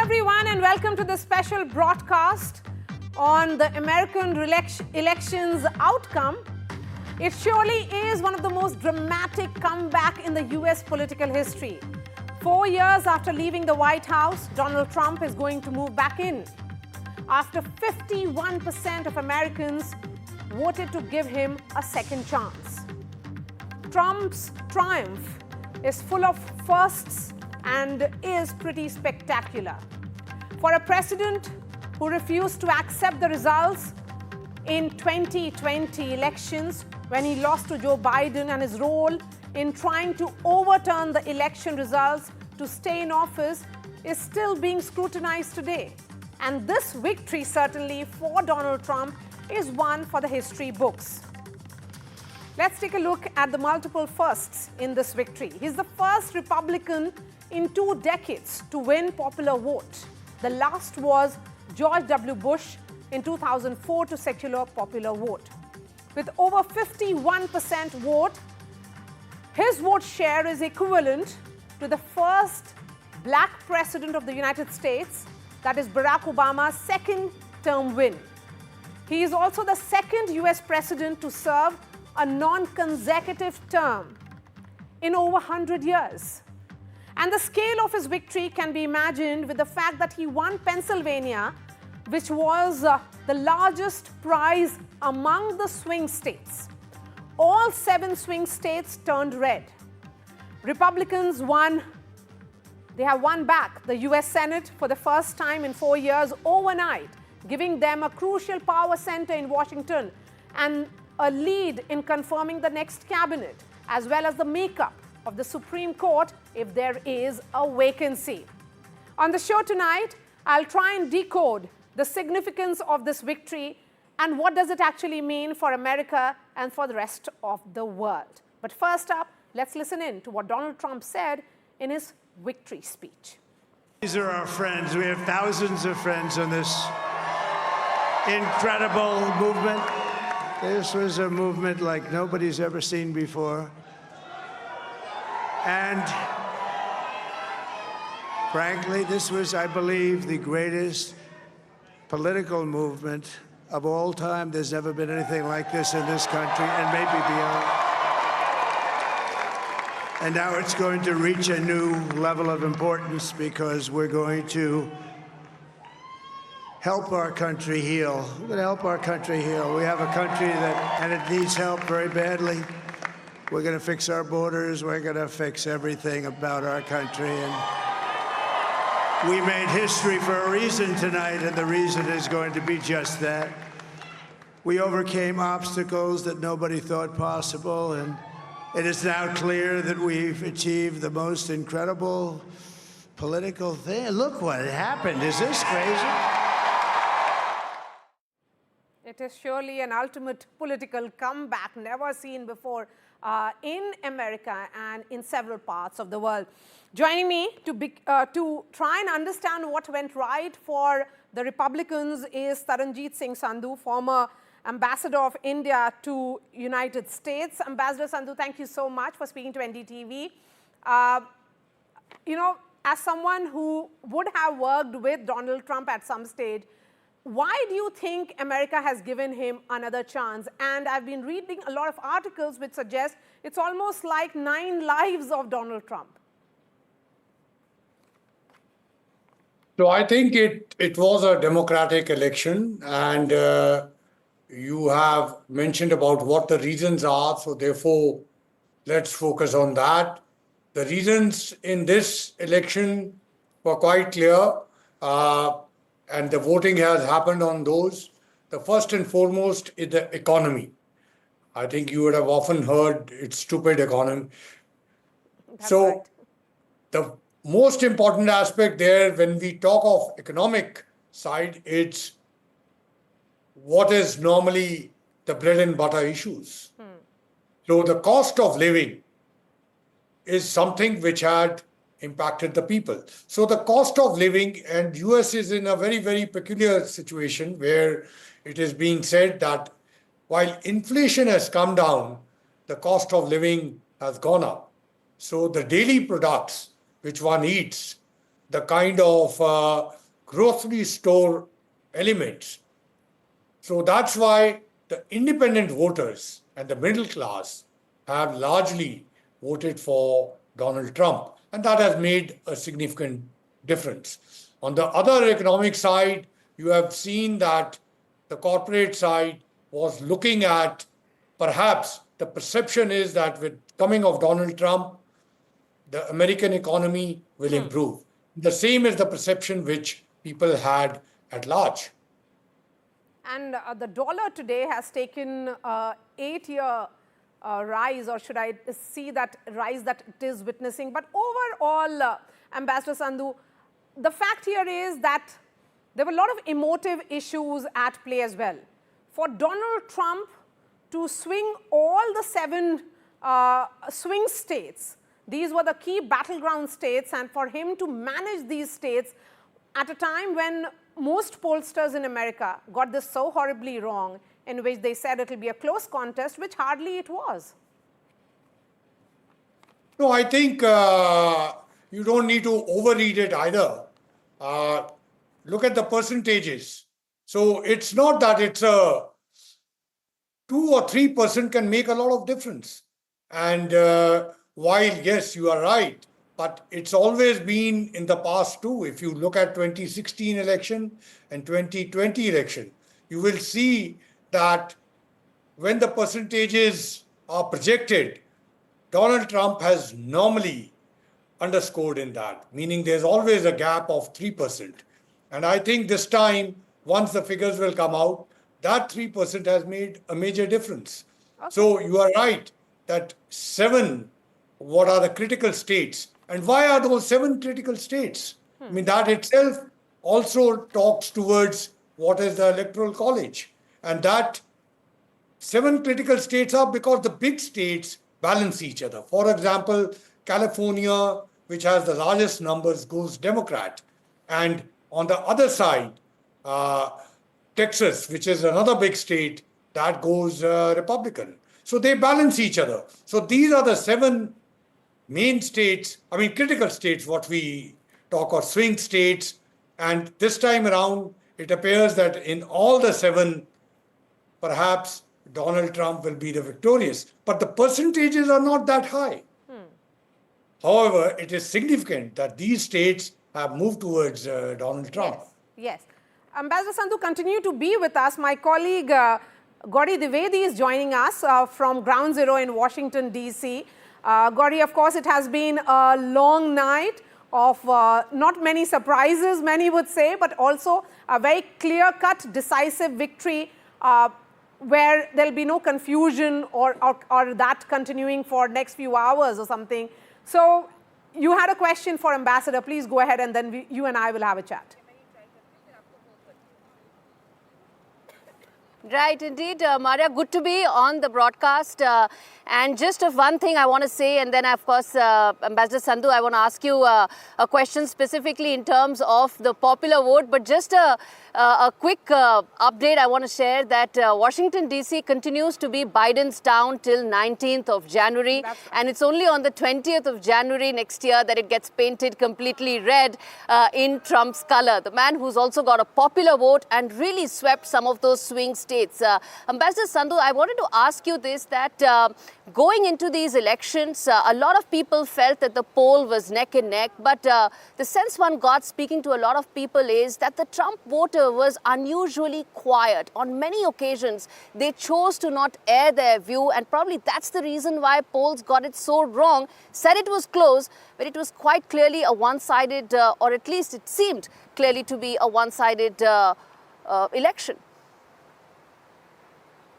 everyone, and welcome to this special broadcast on the American elections outcome. It surely is one of the most dramatic comeback in the US political history. 4 years after leaving the White House, Donald Trump is going to move back in. After 51% of Americans voted to give him a second chance. Trump's triumph is full of firsts and is pretty spectacular. For a president who refused to accept the results in 2020 elections when he lost to Joe Biden, and his role in trying to overturn the election results to stay in office is still being scrutinized today. And this victory, certainly for Donald Trump, is one for the history books. Let's take a look at the multiple firsts in this victory. He's the first Republican in 2 decades to win popular vote. The last was George W. Bush in 2004 to secure popular vote. With over 51% vote, his vote share is equivalent to the first black president of the United States, that is Barack Obama's second-term win. He is also the second US president to serve a non-consecutive term in over 100 years. And the scale of his victory can be imagined with the fact that he won Pennsylvania, which was the largest prize among the swing states. All 7 swing states turned red. Republicans won. They have won back the US Senate for the first time in 4 years overnight, giving them a crucial power center in Washington and a lead in confirming the next cabinet, as well as the makeup of the Supreme Court if there is a vacancy. On the show tonight, I'll try and decode the significance of this victory and what does it actually mean for America and for the rest of the world. But first up, let's listen in to what Donald Trump said in his victory speech. These are our friends. We have thousands of friends on this incredible movement. This was a movement like nobody's ever seen before. And frankly, this was, I believe, the greatest political movement of all time. There's never been anything like this in this country, and maybe beyond. And now it's going to reach a new level of importance because we're going to help our country heal. We're going to help our country heal. We have a country and it needs help very badly. We're going to fix our borders. We're going to fix everything about our country. And we made history for a reason tonight, and the reason is going to be just that. We overcame obstacles that nobody thought possible, and it is now clear that we've achieved the most incredible political thing. Look what happened. Is this crazy? It is surely an ultimate political comeback never seen before in America and in several parts of the world. Joining me to try and understand what went right for the Republicans is Taranjeet Singh Sandhu, former Ambassador of India to United States. Ambassador Sandhu, thank you so much for speaking to NDTV. As someone who would have worked with Donald Trump at some stage, why do you think America has given him another chance? And I've been reading a lot of articles which suggest it's almost like 9 lives of Donald Trump. So I think it was a democratic election, and you have mentioned about what the reasons are. So therefore, let's focus on that. The reasons in this election were quite clear. And the voting has happened on those. The first and foremost is the economy. I think you would have often heard it's stupid economy. That's so right. The most important aspect there when we talk of economic side, it's what is normally the bread and butter issues. So the cost of living is something which had impacted the people. So the cost of living, and US is in a very, very peculiar situation where it is being said that while inflation has come down, the cost of living has gone up. So the daily products which one eats the kind of grocery store elements. So that's why the independent voters and the middle class have largely voted for Donald Trump. And that has made a significant difference. On the other economic side, you have seen that the corporate side was looking at, perhaps the perception is that with coming of Donald Trump, the American economy will improve. The same is the perception which people had at large. And the dollar today has taken 8-year rise, or should I see that rise that it is witnessing. But overall, Ambassador Sandhu, the fact here is that there were a lot of emotive issues at play as well. For Donald Trump to swing all the 7 swing states, these were the key battleground states, and for him to manage these states at a time when most pollsters in America got this so horribly wrong, in which they said it will be a close contest, which hardly it was. No, I think you don't need to overread it either. Look at the percentages. So it's not that it's a 2 or 3% can make a lot of difference. And while, yes, you are right, but it's always been in the past too. If you look at 2016 election and 2020 election, you will see that when the percentages are projected, Donald Trump has normally underscored in that, meaning there's always a gap of 3%. And I think this time, once the figures will come out, that 3% has made a major difference. Okay. So you are right that 7, what are the critical states? And why are those 7 critical states? I mean, that itself also talks towards what is the Electoral College. And that 7 critical states are because the big states balance each other. For example, California, which has the largest numbers, goes Democrat. And on the other side, Texas, which is another big state, that goes Republican. So they balance each other. So these are the 7 main states, I mean critical states, what we talk of swing states. And this time around, it appears that in all the 7, perhaps Donald Trump will be the victorious. But the percentages are not that high. However, it is significant that these states have moved towards Donald Trump. Yes. Ambassador Sandhu, continue to be with us. My colleague Gauri Dwivedi is joining us from Ground Zero in Washington, D.C. Gauri, of course, it has been a long night of not many surprises, many would say, but also a very clear-cut, decisive victory where there will be no confusion or that continuing for next few hours or something. So you had a question for Ambassador. Please go ahead, and then you and I will have a chat. Right, indeed. Maria, good to be on the broadcast. And just one thing I want to say, and then, of course, Ambassador Sandhu, I want to ask you a question specifically in terms of the popular vote. But just a quick update I want to share that Washington, D.C. continues to be Biden's town till 19th of January. And it's only on the 20th of January next year that it gets painted completely red in Trump's color. The man who's also got a popular vote and really swept some of those swing states. Ambassador Sandhu, I wanted to ask you this, that going into these elections, a lot of people felt that the poll was neck and neck, but the sense one got speaking to a lot of people is that the Trump voter was unusually quiet. On many occasions, they chose to not air their view, and probably that's the reason why polls got it so wrong, said it was close, but it was quite clearly a one-sided, or at least it seemed clearly to be a one-sided election.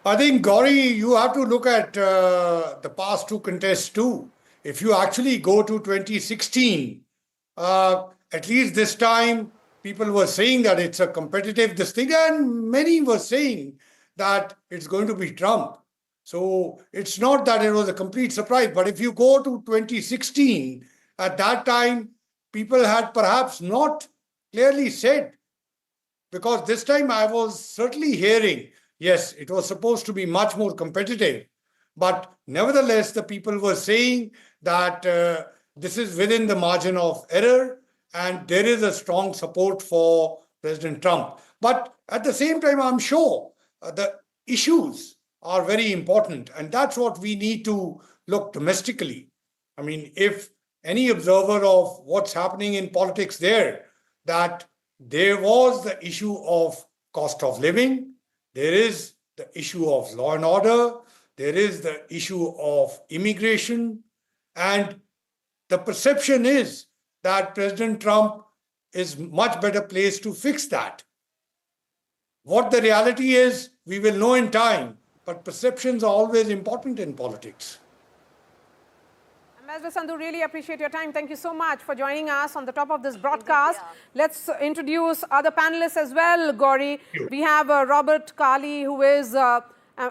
I think, Gauri, you have to look at the past 2 contests too. If you actually go to 2016, at least this time, people were saying that it's a competitive this thing, and many were saying that it's going to be Trump. So it's not that it was a complete surprise. But if you go to 2016, at that time, people had perhaps not clearly said, because this time I was certainly hearing, yes, it was supposed to be much more competitive, but nevertheless, the people were saying that this is within the margin of error, and there is a strong support for President Trump. But at the same time, I'm sure the issues are very important, and that's what we need to look domestically. I mean, if any observer of what's happening in politics there, that there was the issue of cost of living, there is the issue of law and order, there is the issue of immigration, and the perception is that President Trump is much better placed to fix that. What the reality is, we will know in time, but perceptions are always important in politics. Ambassador Sandhu, really appreciate your time. Thank you so much for joining us on the top of this broadcast. Let's introduce other panelists as well, Gauri. We have Robert Kali, who is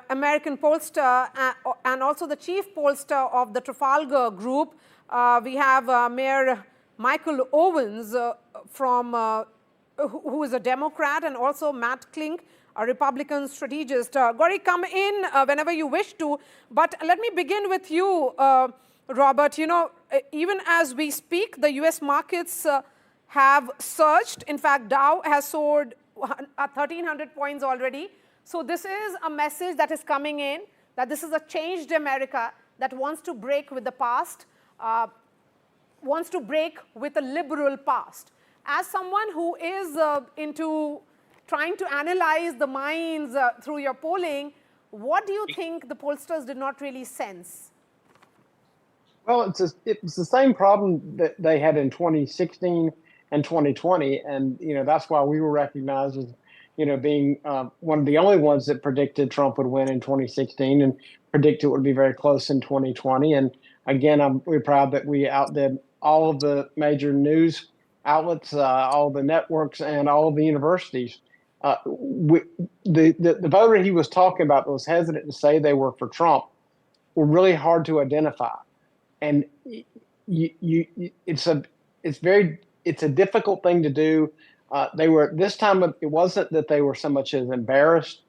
American pollster and also the chief pollster of the Trafalgar Group. We have Mayor Michael Owens who is a Democrat, and also Matt Klink, a Republican strategist. Gauri, come in whenever you wish to. But let me begin with you, Robert. You know, even as we speak, the U.S. markets have surged. In fact, Dow has soared 1,300 points already. So this is a message that is coming in, that this is a changed America that wants to break with the past, wants to break with a liberal past. As someone who is into trying to analyze the minds through your polling, what do you think the pollsters did not really sense? Well, it's the same problem that they had in 2016 and 2020, and that's why we were recognized as being one of the only ones that predicted Trump would win in 2016 and predicted it would be very close in 2020. And again, we're proud that we outdid all of the major news outlets, all the networks, and all of the universities. The voter he was talking about that was hesitant to say they were for Trump were really hard to identify, and it's a difficult thing to do. They were this time. It wasn't that they were so much as embarrassed.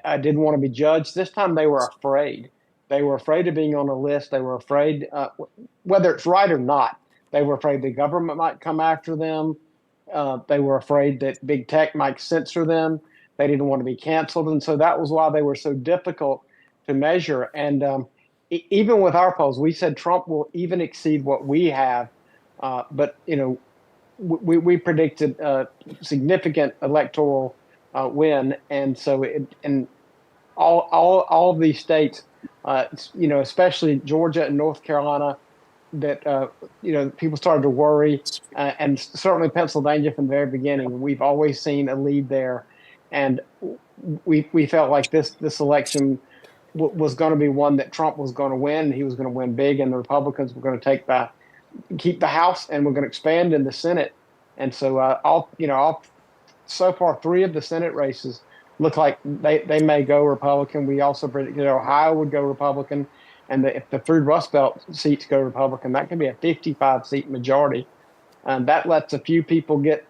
I didn't want to be judged. This time they were afraid. They were afraid of being on a list. They were afraid, whether it's right or not. They were afraid the government might come after them. They were afraid that big tech might censor them. They didn't want to be canceled. And so that was why they were so difficult to measure. And even with our polls, we said Trump will even exceed what we have. But, we predicted a significant electoral win. And so all of these states, especially Georgia and North Carolina, that people started to worry, and certainly Pennsylvania from the very beginning. We've always seen a lead there, and we felt like this election was going to be one that Trump was going to win. He was going to win big, and the Republicans were going to keep the House, and we're going to expand in the Senate. And so so far 3 of the Senate races look like they may go Republican. We also predicted Ohio would go Republican. And if the 3 Rust Belt seats go Republican, that could be a 55-seat majority. And that lets a few people get,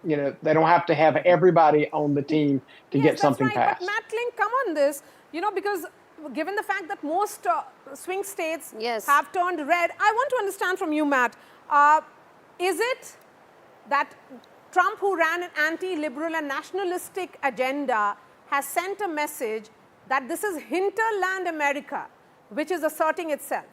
they don't have to have everybody on the team to get something passed. But Matt Klink, come on this, because given the fact that most swing states have turned red, I want to understand from you, Matt, is it that Trump, who ran an anti-liberal and nationalistic agenda, has sent a message that this is hinterland America, which is asserting itself?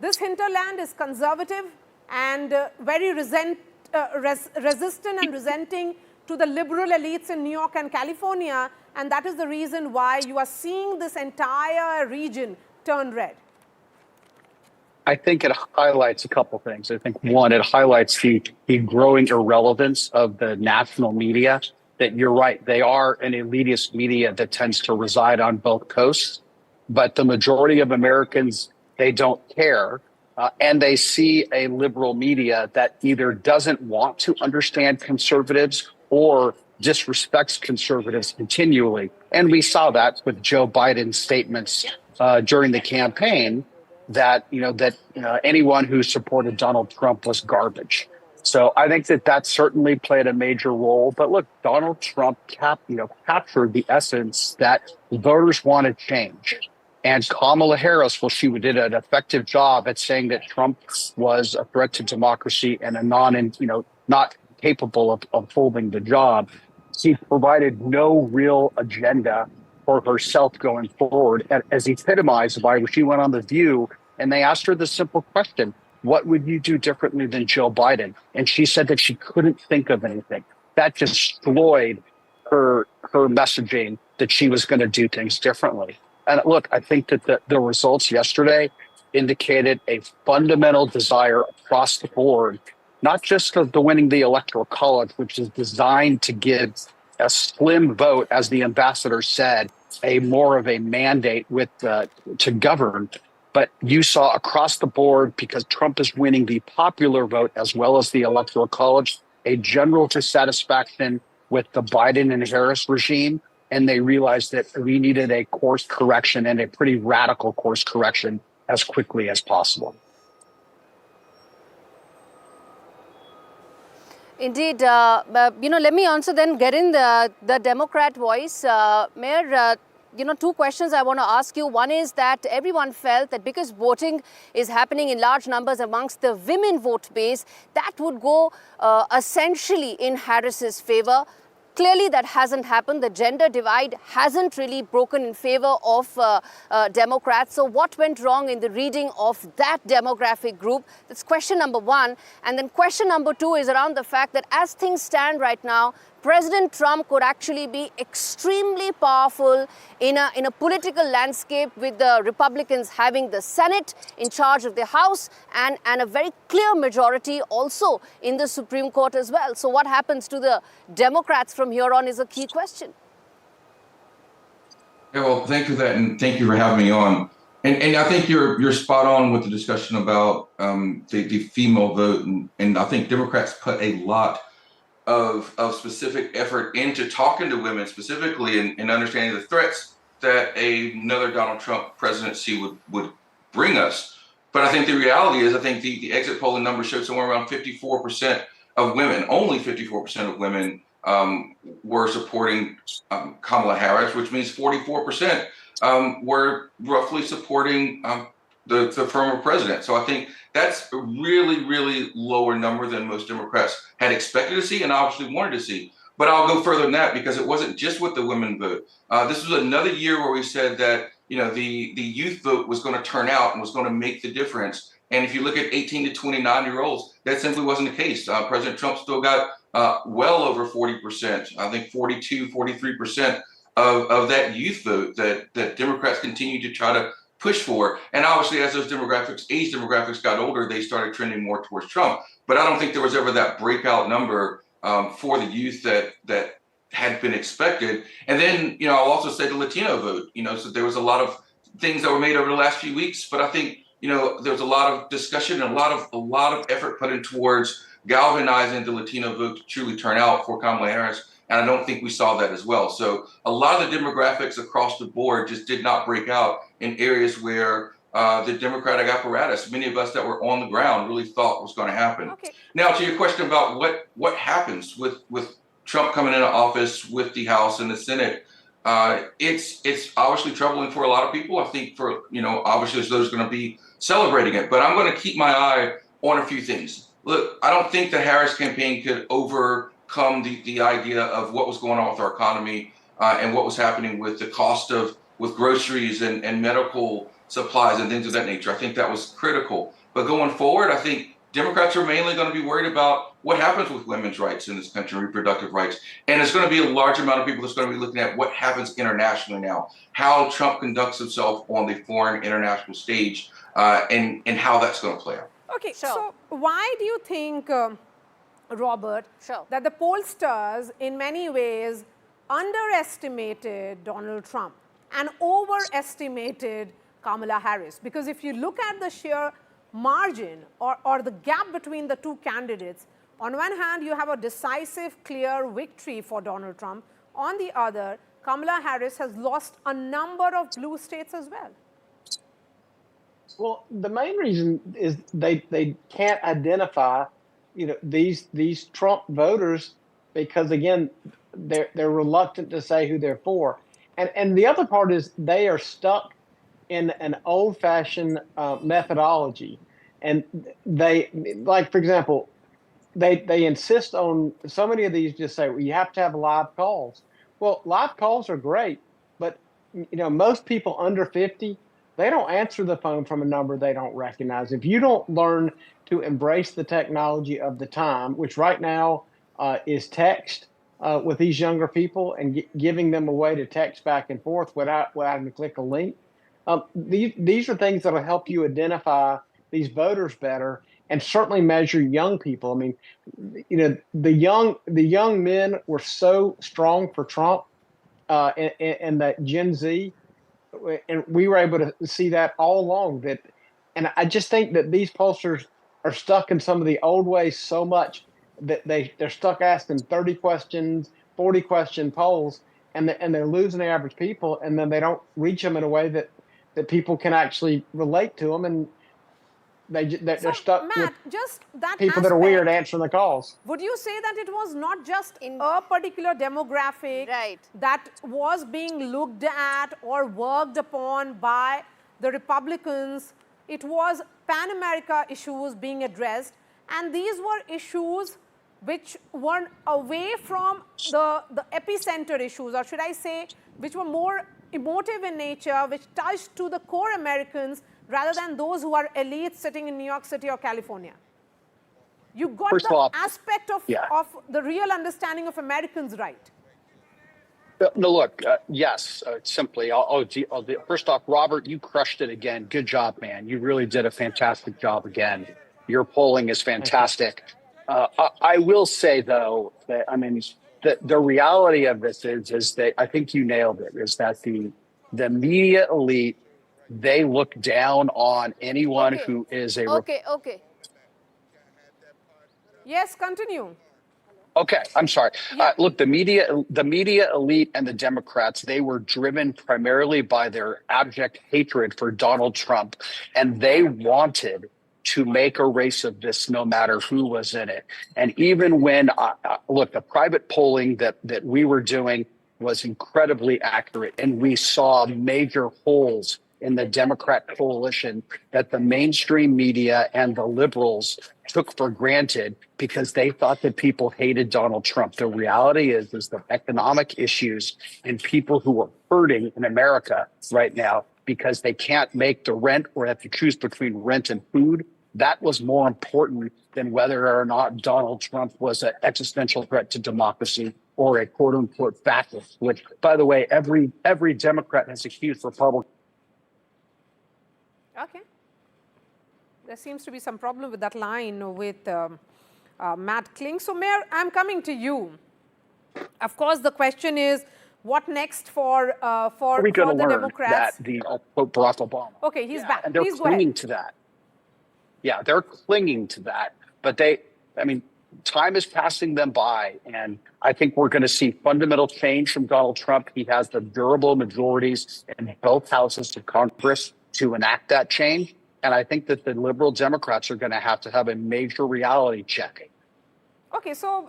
This hinterland is conservative and very resistant and resenting to the liberal elites in New York and California, and that is the reason why you are seeing this entire region turn red. I think it highlights a couple things. I think, one, it highlights the growing irrelevance of the national media, that you're right, they are an elitist media that tends to reside on both coasts. But the majority of Americans, they don't care. And they see a liberal media that either doesn't want to understand conservatives or disrespects conservatives continually. And we saw that with Joe Biden's statements during the campaign that, anyone who supported Donald Trump was garbage. So I think that certainly played a major role. But look, Donald Trump captured the essence that voters want to change. And Kamala Harris, she did an effective job at saying that Trump was a threat to democracy and a not capable of holding the job. She provided no real agenda for herself going forward, as epitomized by when she went on The View and they asked her the simple question, what would you do differently than Joe Biden? And she said that she couldn't think of anything. That destroyed her messaging that she was going to do things differently. And look, I think that the results yesterday indicated a fundamental desire across the board, not just of the winning the electoral college, which is designed to give a slim vote, as the ambassador said, a more of a mandate with to govern. But you saw across the board, because Trump is winning the popular vote as well as the electoral college, a general dissatisfaction with the Biden and Harris regime. And they realized that we needed a course correction, and a pretty radical course correction, as quickly as possible. Indeed. Let me also then get in the Democrat voice. Mayor, two questions I want to ask you. One is that everyone felt that because voting is happening in large numbers amongst the women vote base, that would go essentially in Harris's favor. Clearly, that hasn't happened. The gender divide hasn't really broken in favor of Democrats. So what went wrong in the reading of that demographic group? That's question number one. And then question number two is around the fact that as things stand right now, President Trump could actually be extremely powerful in a political landscape, with the Republicans having the Senate in charge of the House and a very clear majority also in the Supreme Court as well. So what happens to the Democrats from here on is a key question. Yeah, well, thank you for that, and thank you for having me on. And I think you're spot on with the discussion about the female vote, and I think Democrats put a lot of specific effort into talking to women specifically, and understanding the threats that another Donald Trump presidency would bring us. But I think the reality is, I think the exit polling numbers showed somewhere around 54% of women, only 54% of women were supporting Kamala Harris, which means 44% were roughly supporting the former president. So I think that's a really, really lower number than most Democrats had expected to see and obviously wanted to see. But I'll go further than that, because it wasn't just with the women vote. This was another year where we said that the youth vote was going to turn out and was going to make the difference. And if you look at 18 to 29-year-olds, that simply wasn't the case. President Trump still got well over 40%, I think 42, 43% of that youth vote that Democrats continue to try to push for. And obviously, as those age demographics got older, they started trending more towards Trump. But I don't think there was ever that breakout number for the youth that had been expected. And then, I'll also say the Latino vote, so there was a lot of things that were made over the last few weeks. But I think, there was a lot of discussion and a lot of effort put in towards galvanizing the Latino vote to truly turn out for Kamala Harris. And I don't think we saw that as well. So a lot of the demographics across the board just did not break out in areas where the Democratic apparatus, many of us that were on the ground, really thought was going to happen. Okay. Now, to your question about what happens with Trump coming into office, with the House and the Senate, it's obviously troubling for a lot of people. I think for, obviously there's going to be celebrating it. But I'm going to keep my eye on a few things. Look, I don't think the Harris campaign could overcome the idea of what was going on with our economy and what was happening with the cost with groceries and medical supplies and things of that nature. I think that was critical. But going forward, I think Democrats are mainly going to be worried about what happens with women's rights in this country, reproductive rights. And it's going to be a large amount of people that's going to be looking at what happens internationally now, how Trump conducts himself on the foreign international stage, and how that's going to play out. Okay, so why do you think, Robert, that the pollsters in many ways underestimated Donald Trump and overestimated Kamala Harris? Because if you look at the sheer margin or the gap between the two candidates, on one hand, you have a decisive, clear victory for Donald Trump. On the other, Kamala Harris has lost a number of blue states as well. Well, the main reason is they can't identify, these Trump voters, because again, they're reluctant to say who they're for, and the other part is they are stuck in an old-fashioned methodology, and they, like, for example, they insist on so many of these just say, well, you have to have live calls. Well, live calls are great, but most people under 50, they don't answer the phone from a number they don't recognize. If you don't learn to embrace the technology of the time, which right now is text with these younger people and giving them a way to text back and forth without having to click a link. These are things that will help you identify these voters better and certainly measure young people. I mean, the young men were so strong for Trump and that Gen Z, and we were able to see that all along. And I just think that these pollsters are stuck in some of the old ways so much that they're stuck asking 30 questions, 40 question polls, and they're losing the average people, and then they don't reach them in a way that people can actually relate to them, and they're stuck Matt, with just that people that are weird answering the calls. Would you say that it was not just a particular demographic that was being looked at or worked upon by the Republicans? It was Pan-America issues being addressed, and these were issues which were away from the epicenter issues, or should I say, which were more emotive in nature, which touched to the core Americans rather than those who are elites sitting in New York City or California. You got the aspect of the real understanding of Americans right. No, look, yes, simply. First off, Robert, you crushed it again. Good job, man. You really did a fantastic job again. Your polling is fantastic. I will say, though, that, I mean, the reality of this is that I think you nailed it, is that the media elite, they look down on anyone who is a... Okay. Yes, continue. Okay, I'm sorry. Yeah. Look, the media elite and the Democrats, they were driven primarily by their abject hatred for Donald Trump, and they wanted to make a race of this no matter who was in it. And even when, look, the private polling that we were doing was incredibly accurate, and we saw major holes in the Democrat coalition that the mainstream media and the liberals took for granted because they thought that people hated Donald Trump. The reality is the economic issues and people who are hurting in America right now because they can't make the rent or have to choose between rent and food. That was more important than whether or not Donald Trump was an existential threat to democracy or a quote unquote fascist, which, by the way, every Democrat has accused Republicans. Okay. There seems to be some problem with that line with Matt Kling. So, Mayor, I'm coming to you. Of course, the question is, what next for we going to the learn Democrats? that quote Barack Obama? Okay, he's back. And they're Please go clinging ahead. to that. Yeah, they're clinging to that. But time is passing them by. And I think we're going to see fundamental change from Donald Trump. He has the durable majorities in both houses of Congress to enact that change. And I think that the liberal Democrats are going to have a major reality check. Okay, so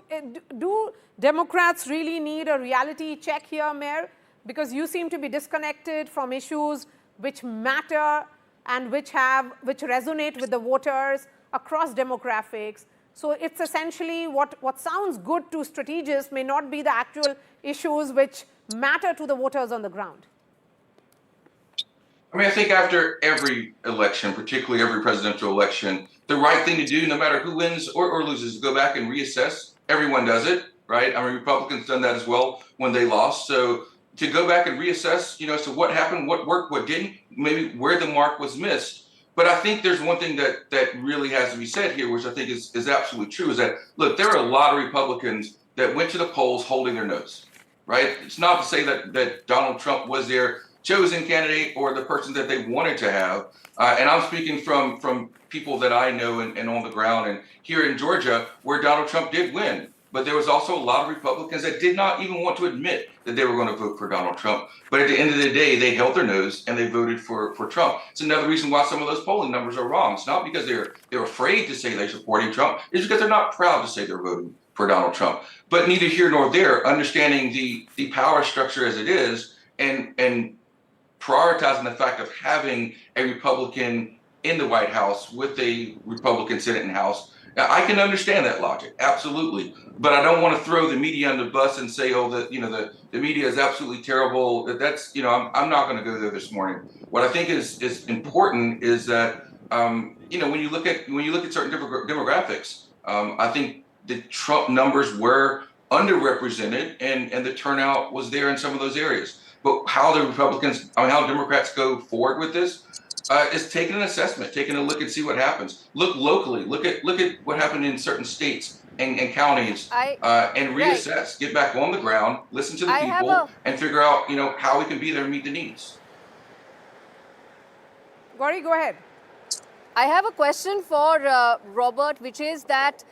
do Democrats really need a reality check here, Mayor? Because you seem to be disconnected from issues which matter and which resonate with the voters across demographics. So it's essentially what sounds good to strategists may not be the actual issues which matter to the voters on the ground. I mean, I think after every election, particularly every presidential election, the right thing to do, no matter who wins or loses, is go back and reassess. Everyone does it, right? I mean, Republicans done that as well when they lost. So to go back and reassess, so what happened, what worked, what didn't, maybe where the mark was missed. But I think there's one thing that really has to be said here, which I think is absolutely true, is that, look, there are a lot of Republicans that went to the polls holding their nose, right? It's not to say that Donald Trump was their chosen candidate or the person that they wanted to have. And I'm speaking from people that I know and on the ground and here in Georgia where Donald Trump did win. But there was also a lot of Republicans that did not even want to admit that they were going to vote for Donald Trump. But at the end of the day, they held their nose and they voted for Trump. It's another reason why some of those polling numbers are wrong. It's not because they're afraid to say they're supporting Trump. It's because they're not proud to say they're voting for Donald Trump. But neither here nor there, understanding the power structure as it is and prioritizing the fact of having a Republican in the White House with a Republican Senate and House. Now, I can understand that logic, absolutely, but I don't want to throw the media under the bus and say, oh, the media is absolutely terrible. That's, I'm not going to go there this morning. What I think is important is that, when you look at certain demographics, I think the Trump numbers were underrepresented, and the turnout was there in some of those areas. But how how Democrats go forward with this is taking an assessment, taking a look and see what happens. Look locally, look at what happened in certain states and counties, and reassess. Right. Get back on the ground, listen to the people, and figure out how we can be there and meet the needs. Gauri, go ahead. I have a question for Robert, which is that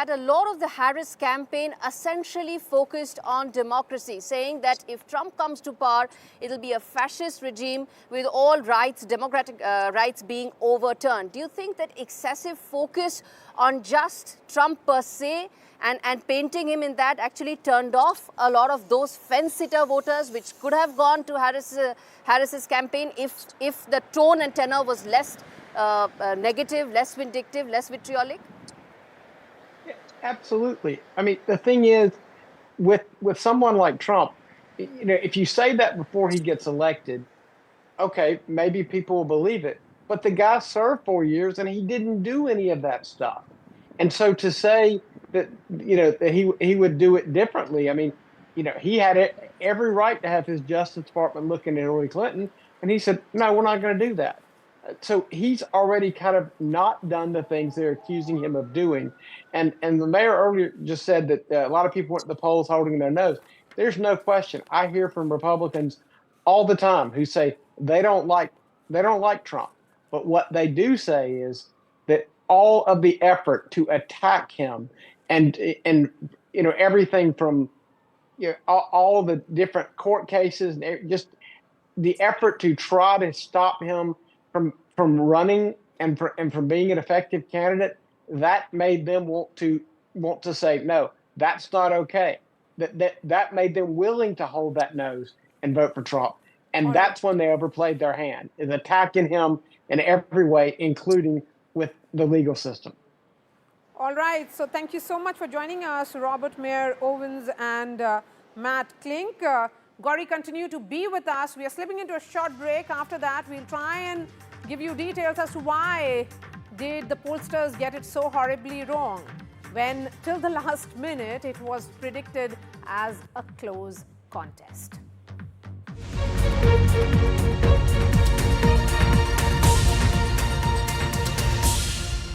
a lot of the Harris campaign essentially focused on democracy, saying that if Trump comes to power, it'll be a fascist regime with all rights, democratic rights being overturned. Do you think that excessive focus on just Trump per se and painting him in that actually turned off a lot of those fence-sitter voters which could have gone to Harris's campaign if the tone and tenor was less negative, less vindictive, less vitriolic? Absolutely. I mean, the thing is, with someone like Trump, if you say that before he gets elected, okay, maybe people will believe it. But the guy served 4 years and he didn't do any of that stuff. And so to say that that he would do it differently, I mean, he had every right to have his Justice Department looking at Hillary Clinton, and he said, no, we're not going to do that. So he's already kind of not done the things they're accusing him of doing. And the mayor earlier just said that a lot of people went to the polls holding their nose. There's no question. I hear from Republicans all the time who say they don't like Trump. But what they do say is that all of the effort to attack him and everything from all the different court cases and just the effort to try to stop him from running and from being an effective candidate, that made them want to say no, that's not okay. That made them willing to hold that nose and vote for Trump, and that's when they overplayed their hand, is attacking him in every way, including with the legal system. All right. So thank you so much for joining us, Robert Mayor Owens and Matt Klink. Gauri, continue to be with us. We are slipping into a short break. After that, we'll try and give you details as to why did the pollsters get it so horribly wrong when till the last minute it was predicted as a close contest.